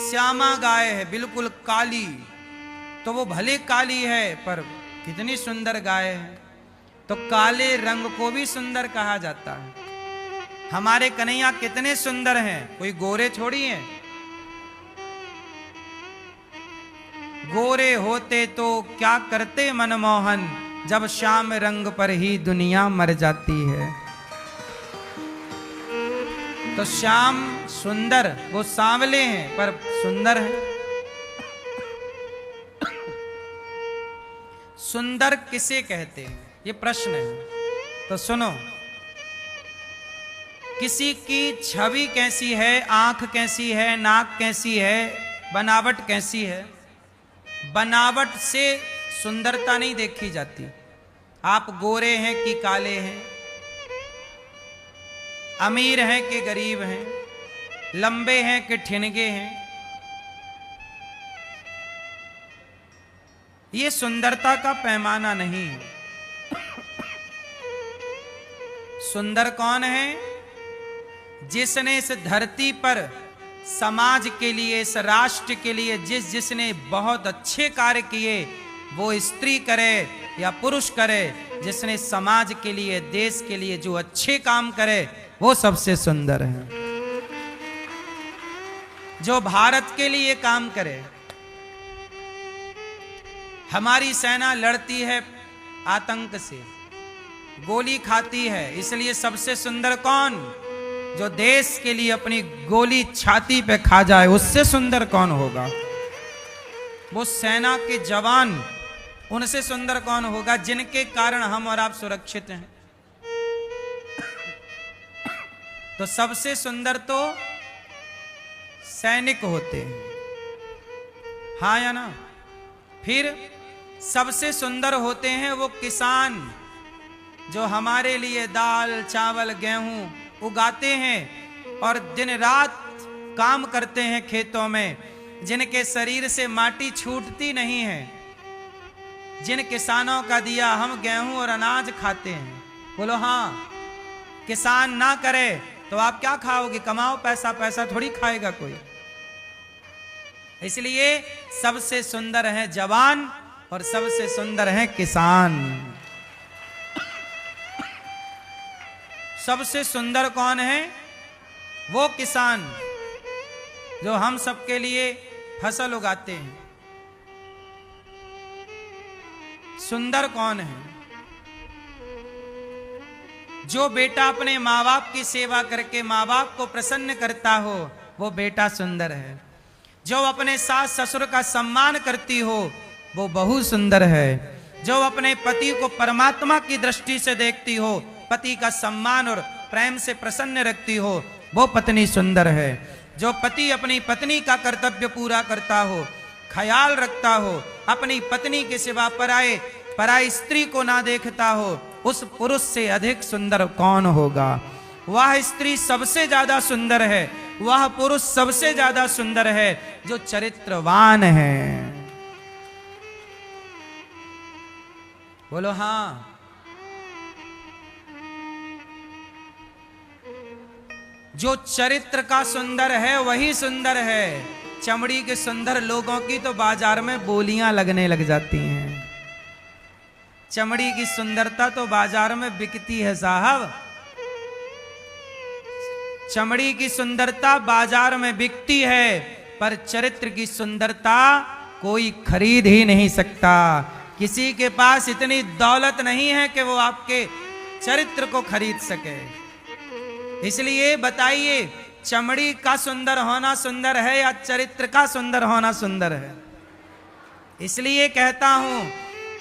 श्यामा गाय है, बिल्कुल काली, तो वो भले काली है पर कितनी सुंदर गाय है। तो काले रंग को भी सुंदर कहा जाता है। हमारे कन्हैया कितने सुंदर हैं, कोई गोरे थोड़ी हैं। गोरे होते तो क्या करते मनमोहन, जब श्याम रंग पर ही दुनिया मर जाती है। तो श्याम सुंदर, वो सांवले हैं पर सुंदर हैं। सुंदर किसे कहते हैं ये प्रश्न है। तो सुनो, किसी की छवि कैसी है, आंख कैसी है, नाक कैसी है, बनावट कैसी है, बनावट से सुंदरता नहीं देखी जाती। आप गोरे हैं कि काले हैं, अमीर हैं कि गरीब हैं, लंबे हैं कि ठिनगे हैं, ये सुंदरता का पैमाना नहीं है। सुंदर कौन है? जिसने इस धरती पर समाज के लिए, इस राष्ट्र के लिए जिसने बहुत अच्छे कार्य किए, वो स्त्री करे या पुरुष करे, जिसने समाज के लिए, देश के लिए जो अच्छे काम करे वो सबसे सुंदर है। जो भारत के लिए काम करे। हमारी सेना लड़ती है आतंक से, गोली खाती है, इसलिए सबसे सुंदर कौन? जो देश के लिए अपनी गोली छाती पे खा जाए, उससे सुंदर कौन होगा? वो सेना के जवान, उनसे सुंदर कौन होगा जिनके कारण हम और आप सुरक्षित हैं। तो सबसे सुंदर तो सैनिक होते हैं, हाँ या ना? फिर सबसे सुंदर होते हैं वो किसान, जो हमारे लिए दाल चावल गेहूं उगाते हैं और दिन रात काम करते हैं खेतों में, जिनके शरीर से माटी छूटती नहीं है। जिन किसानों का दिया हम गेहूं और अनाज खाते हैं। बोलो हाँ। किसान ना करे तो आप क्या खाओगे? कमाओ पैसा, पैसा थोड़ी खाएगा कोई। इसलिए सबसे सुंदर है जवान और सबसे सुंदर है किसान। सबसे सुंदर कौन है? वो किसान जो हम सबके लिए फसल उगाते हैं। सुंदर कौन है? जो बेटा अपने माँ बाप की सेवा करके माँ बाप को प्रसन्न करता हो, वो बेटा सुंदर है। जो अपने सास ससुर का सम्मान करती हो, वो बहू सुंदर है। जो अपने पति को परमात्मा की दृष्टि से देखती हो, पति का सम्मान और प्रेम से प्रसन्न रखती हो, वो पत्नी सुंदर है। जो पति अपनी पत्नी का कर्तव्य पूरा करता हो, ख्याल रखता हो, अपनी पत्नी के सिवा पराई स्त्री को ना देखता हो, उस पुरुष से अधिक सुंदर कौन होगा। वह स्त्री सबसे ज्यादा सुंदर है, वह पुरुष सबसे ज्यादा सुंदर है जो चरित्रवान है। बोलो हाँ। जो चरित्र का सुंदर है वही सुंदर है। चमड़ी के सुंदर लोगों की तो बाजार में बोलियां लगने लग जाती हैं। चमड़ी की सुंदरता तो बाजार में बिकती है साहब। चमड़ी की सुंदरता बाजार में बिकती है, पर चरित्र की सुंदरता कोई खरीद ही नहीं सकता। किसी के पास इतनी दौलत नहीं है कि वो आपके चरित्र को खरीद सके। इसलिए बताइए, चमड़ी का सुंदर होना सुंदर है या चरित्र का सुंदर होना सुंदर है? इसलिए कहता हूं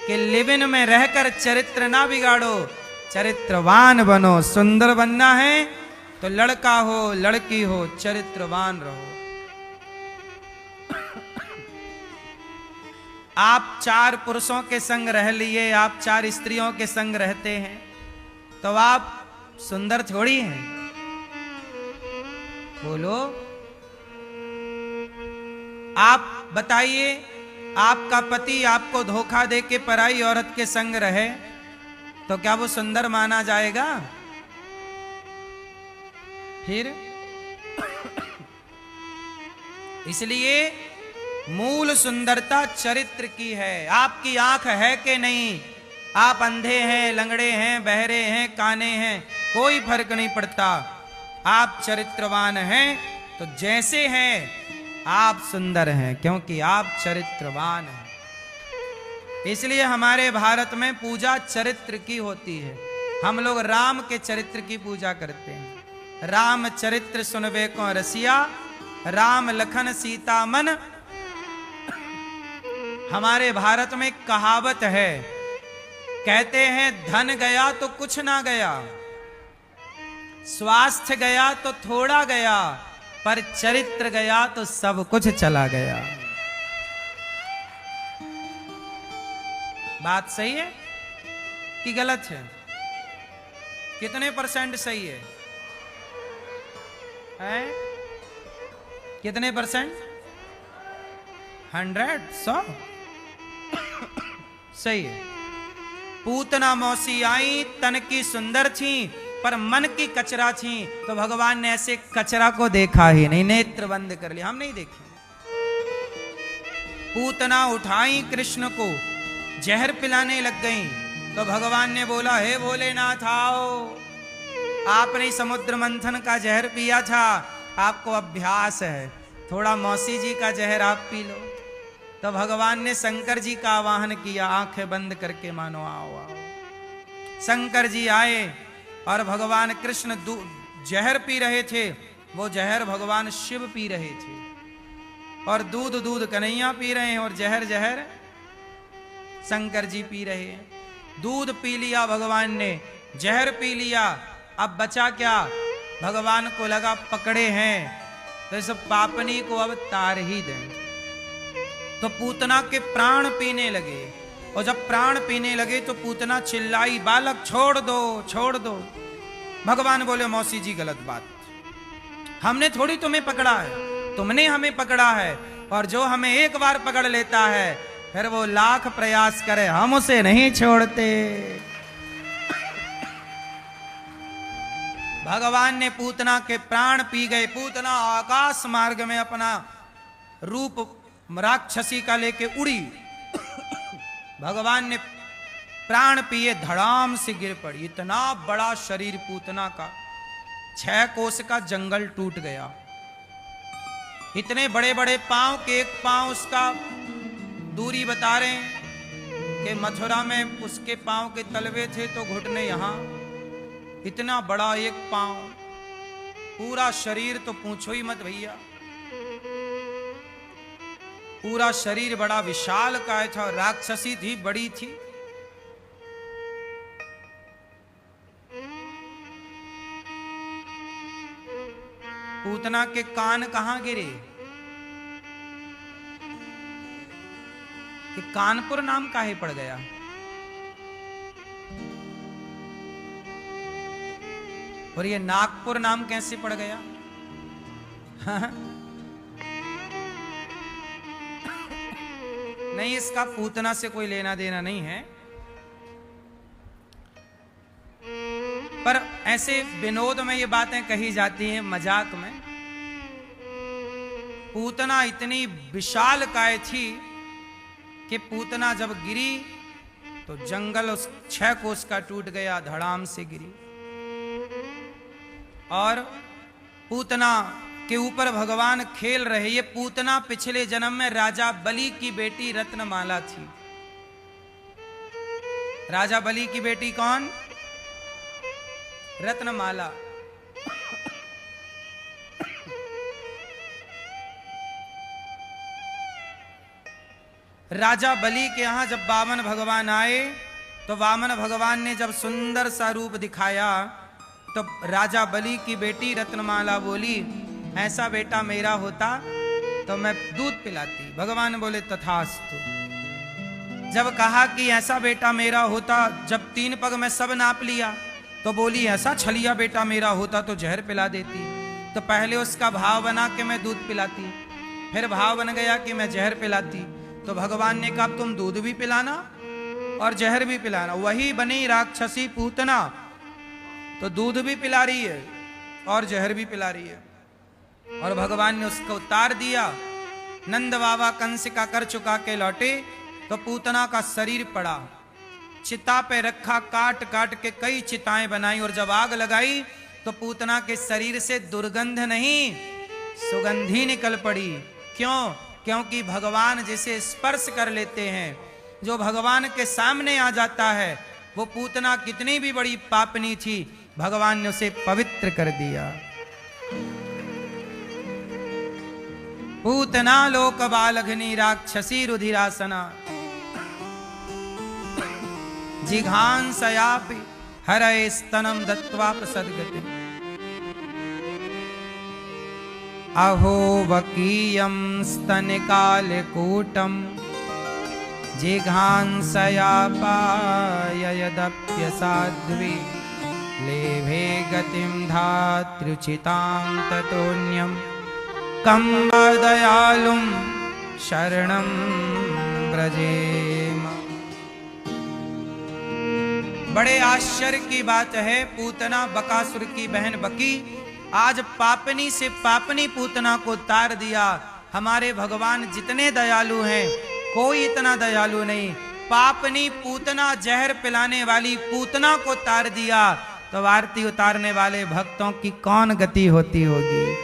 कि लिव इन में रहकर चरित्र ना बिगाड़ो, चरित्रवान बनो। सुंदर बनना है तो लड़का हो लड़की हो, चरित्रवान रहो। आप 4 पुरुषों के संग रह लिए, आप 4 स्त्रियों के संग रहते हैं, तो आप सुंदर थोड़ी हैं। बोलो, आप बताइए, आपका पति आपको धोखा दे के पराई औरत के संग रहे तो क्या वो सुंदर माना जाएगा? फिर इसलिए मूल सुंदरता चरित्र की है। आपकी आंख है कि नहीं, आप अंधे हैं, लंगड़े हैं, बहरे हैं, काने हैं, कोई फर्क नहीं पड़ता। आप चरित्रवान हैं तो जैसे हैं आप सुंदर हैं, क्योंकि आप चरित्रवान हैं। इसलिए हमारे भारत में पूजा चरित्र की होती है। हम लोग राम के चरित्र की पूजा करते हैं। राम चरित्र सुनबे को रसिया, राम लखन सीता मन। हमारे भारत में कहावत है, कहते हैं धन गया तो कुछ ना गया, स्वास्थ्य गया तो थोड़ा गया, पर चरित्र गया तो सब कुछ चला गया। बात सही है कि गलत है? कितने % सही है? कितने %? 100 100 सही है। पूतना मौसी आई, तन की सुंदर थी पर मन की कचरा थी, तो भगवान ने ऐसे कचरा को देखा ही नहीं, नेत्र बंद कर लिया, हम नहीं देखे। पूतना उठाई कृष्ण को, जहर पिलाने लग गई, तो भगवान ने बोला, हे भोलेनाथ आओ, आपने समुद्र मंथन का जहर पिया था, आपको अभ्यास है, थोड़ा मौसी जी का जहर आप पी लो। तो भगवान ने शंकर जी का आवाहन किया, आंखें बंद करके मानो आओ आओ। शंकर जी आए और भगवान कृष्ण जहर पी रहे थे, वो जहर भगवान शिव पी रहे थे, और दूध कन्हैया पी रहे हैं, और जहर शंकर जी पी रहे हैं। दूध पी लिया भगवान ने, जहर पी लिया, अब बचा क्या? भगवान को लगा पकड़े हैं तो इस पापनी को अब तार ही दें। तो पूतना के प्राण पीने लगे, और जब प्राण पीने लगे तो पूतना चिल्लाई, बालक छोड़ दो छोड़ दो। भगवान बोले, मौसी जी गलत बात, हमने थोड़ी तुम्हें पकड़ा है, तुमने हमें पकड़ा है, और जो हमें एक बार पकड़ लेता है फिर वो लाख प्रयास करे, हम उसे नहीं छोड़ते। भगवान ने पूतना के प्राण पी गए। पूतना आकाश मार्ग में अपना रूप राक्षसी का लेके उड़ी। भगवान ने प्राण पिए, धड़ाम से गिर पड़ी। इतना बड़ा शरीर पूतना का, 6 कोस का जंगल टूट गया। इतने बड़े बड़े पांव के एक पांव उसका दूरी बता रहे हैं कि मथुरा में उसके पांव के तलवे थे तो घुटने यहां। इतना बड़ा एक पांव, पूरा शरीर तो पूछो ही मत भैया, पूरा शरीर बड़ा विशाल काय था। राक्षसी थी, बड़ी थी। पूतना के कान कहां गिरे? कि कानपुर नाम काहे पड़ गया? और ये नागपुर नाम कैसे पड़ गया? नहीं, इसका पूतना से कोई लेना देना नहीं है, पर ऐसे विनोद में ये बातें कही जाती हैं, मजाक में। पूतना इतनी विशाल काय थी कि पूतना जब गिरी तो जंगल उस 6 कोस का टूट गया, धड़ाम से गिरी। और पूतना के ऊपर भगवान खेल रहे। ये पूतना पिछले जन्म में राजा बलि की बेटी रत्नमाला थी। राजा बलि की बेटी कौन? रत्नमाला। राजा बलि के यहां जब वामन भगवान आए तो वामन भगवान ने जब सुंदर सा रूप दिखाया तो राजा बलि की बेटी रत्नमाला बोली, ऐसा बेटा मेरा होता तो मैं दूध पिलाती। भगवान बोले तथास्तु। जब कहा कि ऐसा बेटा मेरा होता, जब 3 पग में सब नाप लिया, तो बोली ऐसा छलिया बेटा मेरा होता तो जहर पिला देती। तो पहले उसका भाव बना कि मैं दूध पिलाती, फिर भाव बन गया कि मैं जहर पिलाती। तो भगवान ने कहा तुम दूध भी पिलाना और जहर भी पिलाना। वही बनी राक्षसी पूतना, तो दूध भी पिला रही है और जहर भी पिला रही है। और भगवान ने उसको उतार दिया। नंद बाबा कंस का कर चुका के लौटे तो पूतना का शरीर पड़ा, चिता पे रखा, काट काट के कई चिताएं बनाई। और जब आग लगाई तो पूतना के शरीर से दुर्गंध नहीं, सुगंधी निकल पड़ी। क्यों? क्योंकि भगवान जिसे स्पर्श कर लेते हैं, जो भगवान के सामने आ जाता है, वो पूतना कितनी भी बड़ी पापनी थी, भगवान ने उसे पवित्र कर दिया। पूतना लोक बालघनी राक्षसी रुधिरासना जिघांसयापि हरये स्तनम दत्वा प्रसद्गति। अहो वकीयं स्तनकालकूटं जिघांसयापाययदप्यसाध्वी लेभे गतिं धात्र्युचितां ततोऽन्यं कं वा दयालुं शरणं व्रजेम। बड़े आश्चर्य की बात है, पूतना बकासुर की बहन बकी आज पापनी से पापनी पूतना को तार दिया। हमारे भगवान जितने दयालु हैं, कोई इतना दयालु नहीं। पापनी पूतना, जहर पिलाने वाली पूतना को तार दिया, तो आरती उतारने वाले भक्तों की कौन गति होती होगी?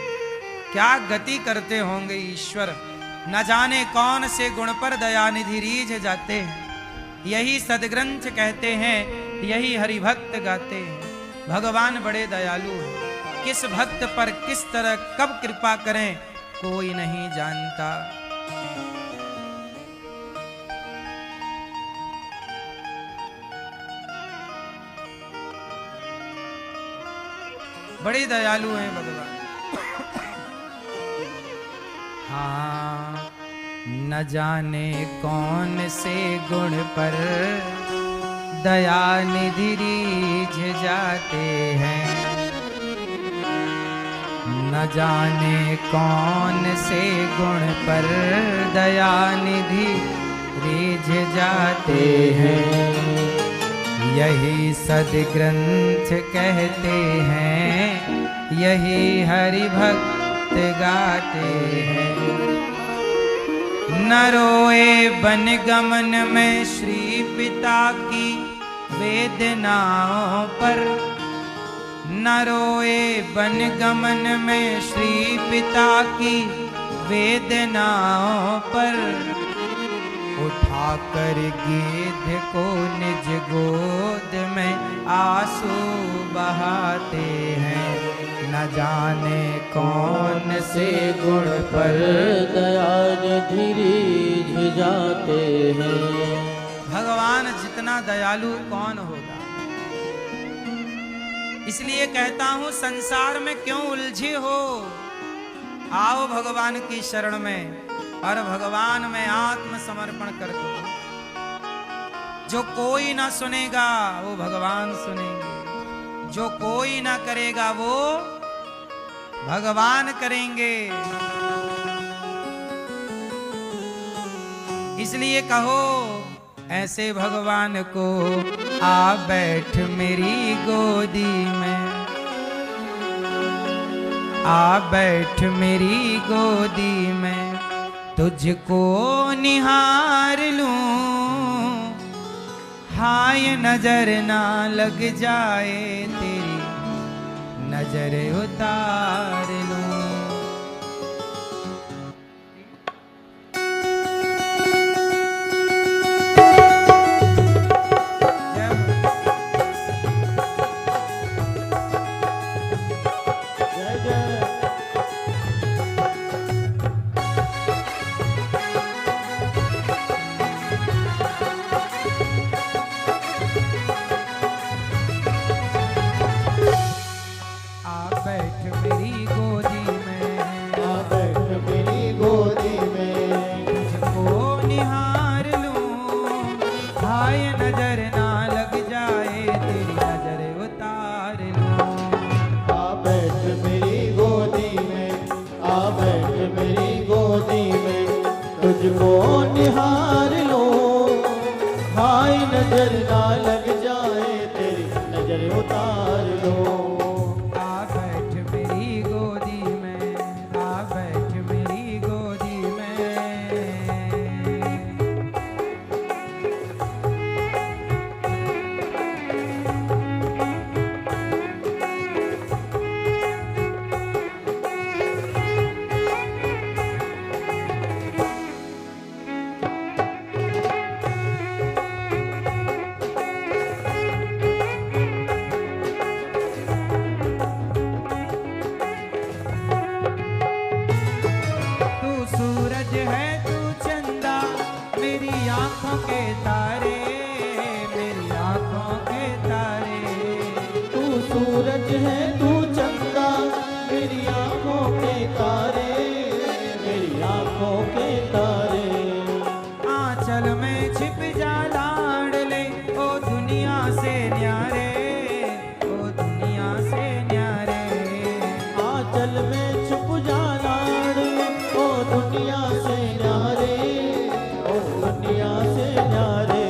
क्या गति करते होंगे ईश्वर। न जाने कौन से गुण पर दयानिधि रीझ जाते हैं। यही सदग्रंथ कहते हैं, यही हरिभक्त गाते हैं। भगवान बड़े दयालु हैं। किस भक्त पर किस तरह कब कृपा करें कोई नहीं जानता। बड़े दयालु हैं भगवान। हाँ, न जाने कौन से गुण पर दयानिधि रीझ जाते हैं। न जाने कौन से गुण पर दयानिधि रीझ जाते हैं। यही सदग्रंथ कहते हैं, यही हरि भक्त गाते हैं। न रोए बन गमन में श्री पिता की वेदनाओं पर। न रोए बन गमन में श्री पिता की वेदनाओं पर। उठाकर गिद्ध को निज गोद में आंसू बहाते हैं। न जाने कौन से गुण पर दयानिधि रीझ जाते हैं। भगवान जितना दयालु कौन होगा। इसलिए कहता हूं, संसार में क्यों उलझे हो? आओ भगवान की शरण में और भगवान में आत्मसमर्पण कर दो। जो कोई ना सुनेगा वो भगवान सुनेंगे, जो कोई ना करेगा वो भगवान करेंगे। इसलिए कहो ऐसे भगवान को आ बैठ मेरी गोदी में, आ बैठ मेरी गोदी में, तुझको निहार लूं, हाय नजर ना लग जाए तेरी, नजर उतार लूं। तुझको निहार लो, हाय नजर ना लग जाए तेरी, नजर उतार लो। आ बैठ मेरी गोदी में, आ बैठ मेरी गोदी में। आँखों के तारे, मेरी आँखों के तारे। तू सूरज है तू चंदा, मेरी आँखों के तारे, मेरी आँखों के तारे। आंचल में छिप जा लाडले, ओ दुनिया से न्यारे, ओ दुनिया से न्यारे। आंचल में छुप जा लाडले, ओ दुनिया से न्यारे, ओ दुनिया से न्यारे।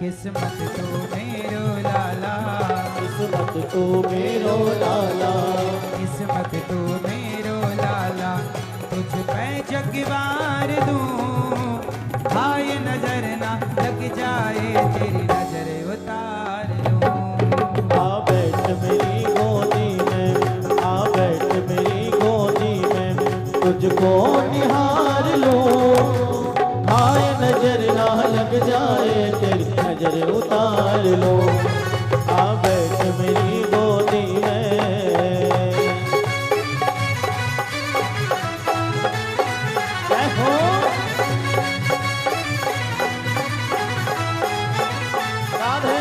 किस्मत तो मेरो लाला, किस्मत तो मेरो लाला, किस्मत तो मेरो लाला, तुझ पे जगवार दूं, हाय नजर ना लग जाए तेरी, नजर उतार लूं। आ बैठ मेरी गोदी में, आ बैठ मेरी गोदी में, तुझको निहार लूं, हाय नजर ना लग जाए तेरी, नजर उतार लो। आ बैठ मेरी गोदी में। जय हो राधे।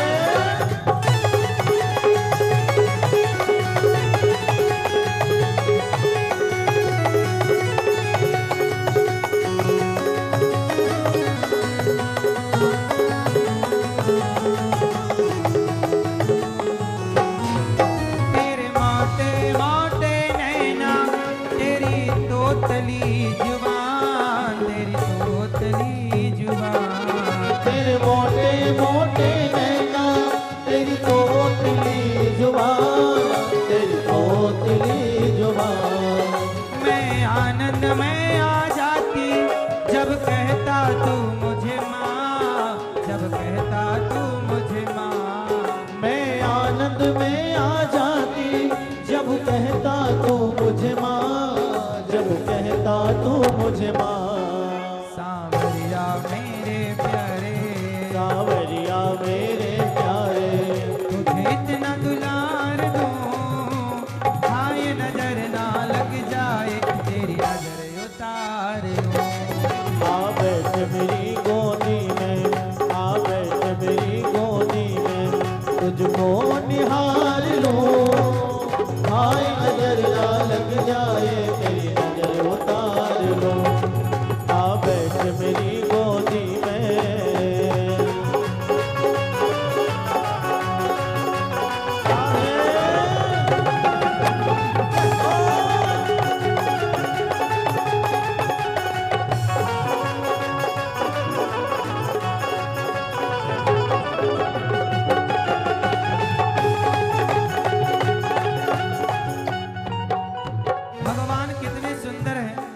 तेरे मोटे मोटे नैना, तेरी तोतली जुबान, तेरी तोतली जुबान। तेरे मोटे मोटे नैना, तेरी तोतली जुबान, तेरी तोतली जुबान। मैं आनंद में आ जाती जब कहता तू मुझे माँ, जब कहता तू मुझे माँ। मैं आनंद में आ जाती जब कहता तू